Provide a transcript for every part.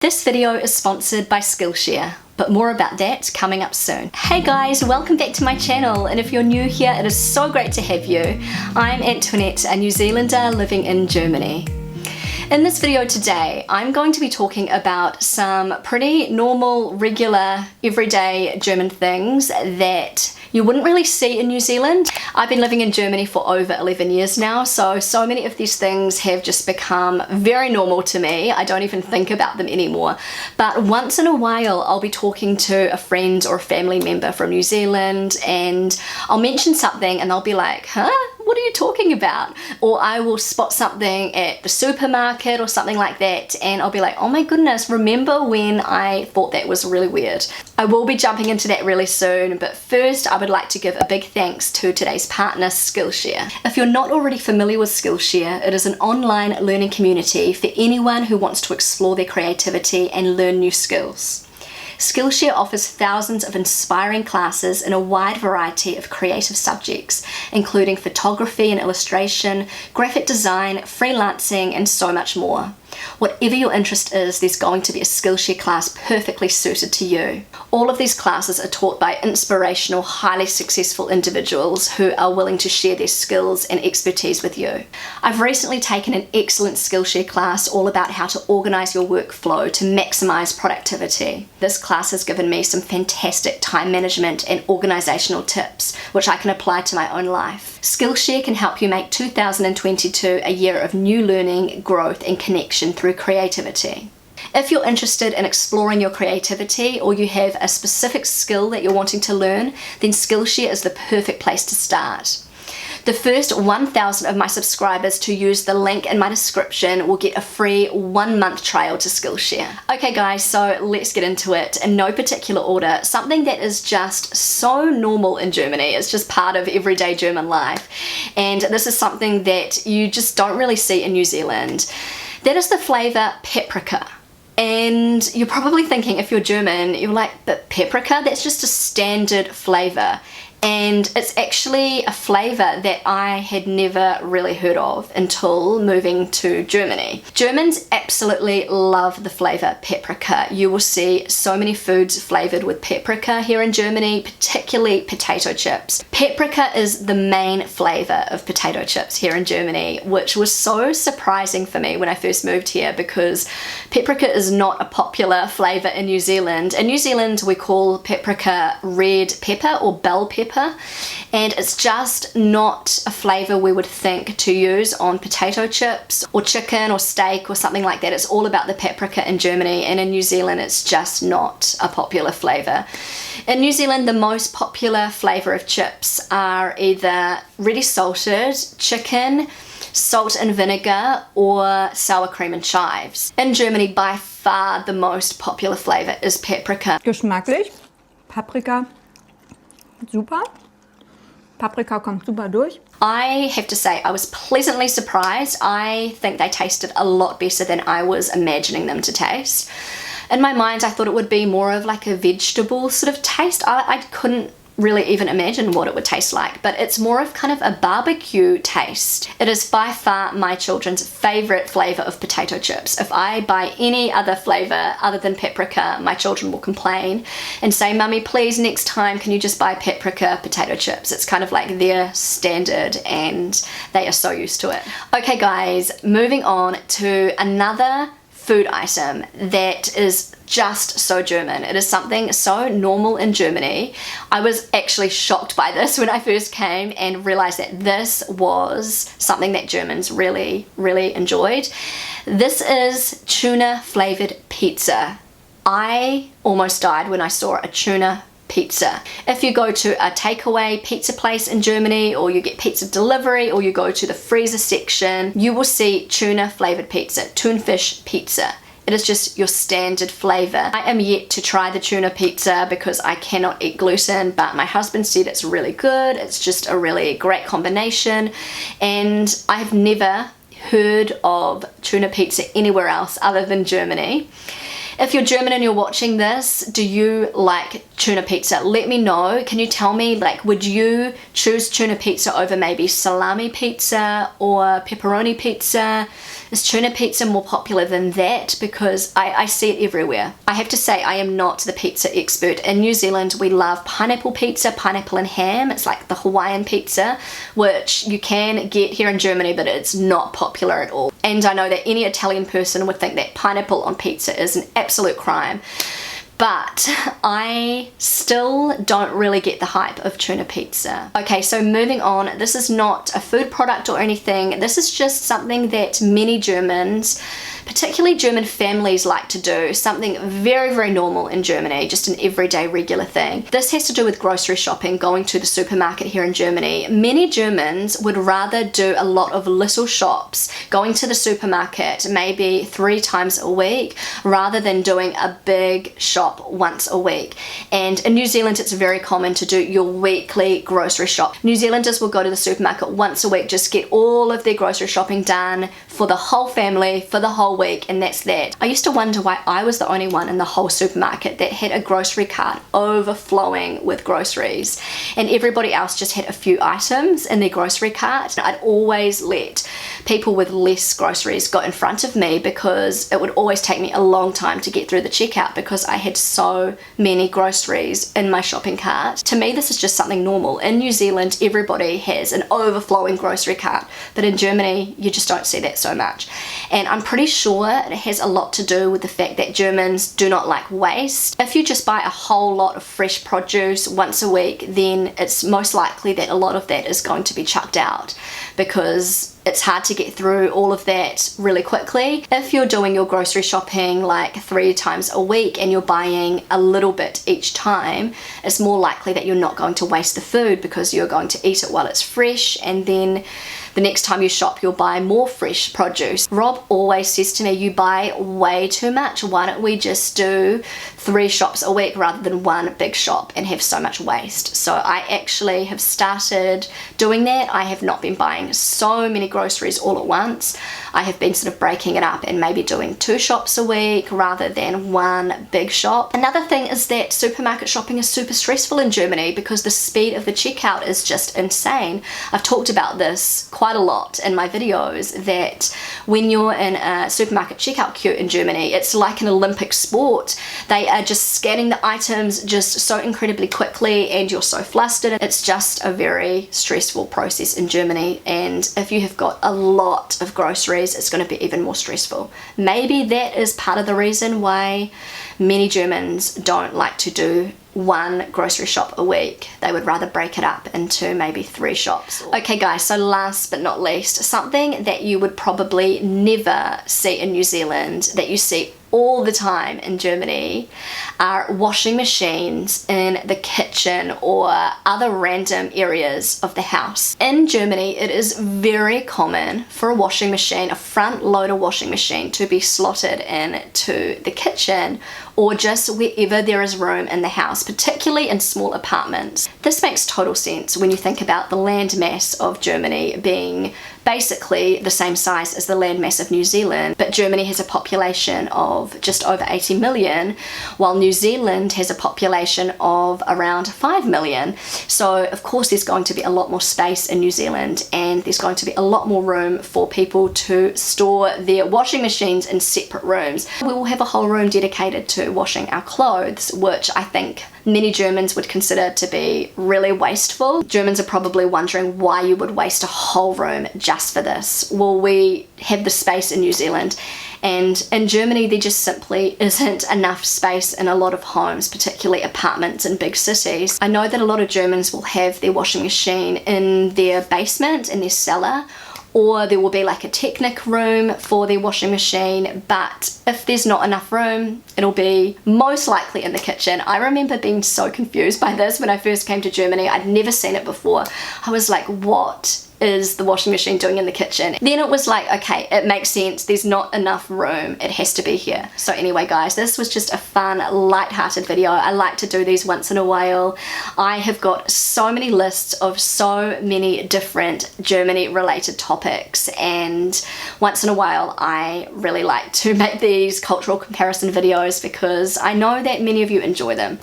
This video is sponsored by Skillshare, but more about that coming up soon. Hey guys, welcome back to my channel, and if you're new here, it is so great to have you. I'm Antoinette, a New Zealander living in Germany. In this video today, I'm going to be talking about some pretty normal, regular, everyday German things that you wouldn't really see in New Zealand. I've been living in Germany for over 11 years now, so many of these things have just become very normal to me. I don't even think about them anymore. But once in a while, I'll be talking to a friend or a family member from New Zealand, and I'll mention something and they'll be like, huh? What are you talking about? Or I will spot something at the supermarket or something like that, and I'll be like, oh my goodness, remember when I thought that was really weird? I will be jumping into that really soon, but first I would like to give a big thanks to today's partner, Skillshare. If you're not already familiar with Skillshare, it is an online learning community for anyone who wants to explore their creativity and learn new skills. Skillshare offers thousands of inspiring classes in a wide variety of creative subjects, including photography and illustration, graphic design, freelancing, and so much more. Whatever your interest is, there's going to be a Skillshare class perfectly suited to you. All of these classes are taught by inspirational, highly successful individuals who are willing to share their skills and expertise with you. I've recently taken an excellent Skillshare class all about how to organize your workflow to maximize productivity. This class has given me some fantastic time management and organizational tips, which I can apply to my own life. Skillshare can help you make 2022 a year of new learning, growth, and connection through creativity. If you're interested in exploring your creativity, or you have a specific skill that you're wanting to learn, then Skillshare is the perfect place to start. The first 1,000 of my subscribers to use the link in my description will get a free 1-month trial to Skillshare. Okay guys, so let's get into it in no particular order. Something that is just so normal in Germany, it's just part of everyday German life. And this is something that you just don't really see in New Zealand. That is the flavor paprika. And you're probably thinking, if you're German, you're like, but paprika, that's just a standard flavor. And it's actually a flavor that I had never really heard of until moving to Germany. Germans absolutely love the flavor paprika. You will see so many foods flavored with paprika here in Germany, particularly potato chips. Paprika is the main flavor of potato chips here in Germany, which was so surprising for me when I first moved here, because paprika is not a popular flavor in New Zealand. In New Zealand, we call paprika red pepper or bell pepper. And it's just not a flavor we would think to use on potato chips or chicken or steak or something like that. It's all about the paprika in Germany, and in New Zealand it's just not a popular flavor. In New Zealand, the most popular flavor of chips are either ready salted, chicken, salt and vinegar, or sour cream and chives. In Germany, by far the most popular flavor is paprika. Geschmacklich, Paprika. Super. Paprika kommt super durch. I have to say, I was pleasantly surprised. I think they tasted a lot better than I was imagining them to taste. In my mind, I thought it would be more of like a vegetable sort of taste. I couldn't really even imagine what it would taste like, but it's more of kind of a barbecue taste. It is by far my children's favorite flavor of potato chips. If I buy any other flavor other than paprika, my children will complain and say, Mummy, please next time can you just buy paprika potato chips? It's kind of like their standard and they are so used to it. Okay guys, moving on to another food item that is just so German. It is something so normal in Germany. I was actually shocked by this when I first came and realized that this was something that Germans really, really enjoyed. This is tuna flavored pizza. I almost died when I saw a tuna pizza. If you go to a takeaway pizza place in Germany, or you get pizza delivery, or you go to the freezer section, you will see tuna flavored pizza, tunfish pizza. It is just your standard flavor. I am yet to try the tuna pizza because I cannot eat gluten, but my husband said it's really good. It's just a really great combination, and I have never heard of tuna pizza anywhere else other than Germany. If you're German and you're watching this, do you like tuna pizza? Let me know. Can you tell me, like, would you choose tuna pizza over maybe salami pizza or pepperoni pizza? Is tuna pizza more popular than that? Because I see it everywhere. I have to say, I am not the pizza expert. In New Zealand, we love pineapple pizza, pineapple and ham. It's like the Hawaiian pizza, which you can get here in Germany, but it's not popular at all. And I know that any Italian person would think that pineapple on pizza is an absolute crime. But I still don't really get the hype of tuna pizza. Okay, so moving on, this is not a food product or anything. This is just something that many Germans, particularly German families, like to do. Something very, very normal in Germany, just an everyday regular thing. This has to do with grocery shopping, going to the supermarket here in Germany. Many Germans would rather do a lot of little shops, going to the supermarket maybe 3 times a week, rather than doing a big shop once a week. And in New Zealand, it's very common to do your weekly grocery shop. New Zealanders will go to the supermarket once a week, just get all of their grocery shopping done for the whole family for the whole week, and that's that. I used to wonder why I was the only one in the whole supermarket that had a grocery cart overflowing with groceries, and everybody else just had a few items in their grocery cart. I'd always let people with less groceries go in front of me because it would always take me a long time to get through the checkout because I had so many groceries in my shopping cart. To me, this is just something normal. In New Zealand, everybody has an overflowing grocery cart, but in Germany, you just don't see that so much. And I'm pretty sure it has a lot to do with the fact that Germans do not like waste. If you just buy a whole lot of fresh produce once a week, then it's most likely that a lot of that is going to be chucked out because it's hard to get through all of that really quickly. If you're doing your grocery shopping like 3 times a week and you're buying a little bit each time, it's more likely that you're not going to waste the food because you're going to eat it while it's fresh, and then the next time you shop you'll buy more fresh produce. Rob always says to me, you buy way too much. Why don't we just do 3 shops a week rather than 1 big shop and have so much waste? So I actually have started doing that. I have not been buying so many groceries all at once. I have been sort of breaking it up and maybe doing 2 shops a week rather than 1 big shop. Another thing is that supermarket shopping is super stressful in Germany because the speed of the checkout is just insane. I've talked about this quite a lot in my videos, that when you're in a supermarket checkout queue in Germany, it's like an Olympic sport. They are just scanning the items just so incredibly quickly and you're so flustered. It's just a very stressful process in Germany, and if you have got a lot of groceries, it's going to be even more stressful. Maybe that is part of the reason why many Germans don't like to do 1 grocery shop a week. They would rather break it up into maybe 3 shops. Okay guys, so last but not least, something that you would probably never see in New Zealand that you see all the time in Germany are washing machines in the kitchen or other random areas of the house. In Germany, it is very common for a washing machine, a front loader washing machine, to be slotted into the kitchen or just wherever there is room in the house, particularly in small apartments. This makes total sense when you think about the landmass of Germany being basically the same size as the landmass of New Zealand, but Germany has a population of just over 80 million, while New Zealand has a population of around 5 million. So of course there's going to be a lot more space in New Zealand, and there's going to be a lot more room for people to store their washing machines in separate rooms. We will have a whole room dedicated to washing our clothes, which I think many Germans would consider to be really wasteful. Germans are probably wondering why you would waste a whole room just for this. Well, we have the space in New Zealand, and in Germany there just simply isn't enough space in a lot of homes, particularly apartments in big cities. I know that a lot of Germans will have their washing machine in their basement, in their cellar, or there will be like a Technic room for their washing machine, but if there's not enough room, it'll be most likely in the kitchen. I remember being so confused by this when I first came to Germany. I'd never seen it before. I was like, what is the washing machine doing in the kitchen? Then it was like, okay, it makes sense. There's not enough room. It has to be here. So anyway, guys, this was just a fun, light-hearted video. I like to do these once in a while. I have got so many lists of so many different Germany-related topics, and once in a while, I really like to make these cultural comparison videos because I know that many of you enjoy them.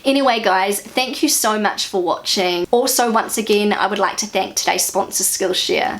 Anyway guys, thank you so much for watching. Also, once again, I would like to thank today's sponsor, Skillshare.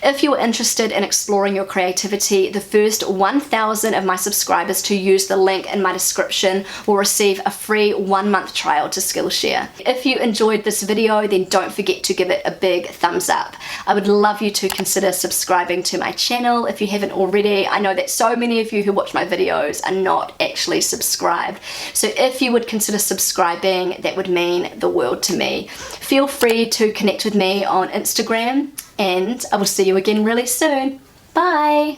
If you're interested in exploring your creativity, the first 1,000 of my subscribers to use the link in my description will receive a free 1-month trial to Skillshare. If you enjoyed this video, then don't forget to give it a big thumbs up. I would love you to consider subscribing to my channel if you haven't already. I know that so many of you who watch my videos are not actually subscribed. So if you would consider subscribing, that would mean the world to me. Feel free to connect with me on Instagram, and I will see you again really soon. Bye!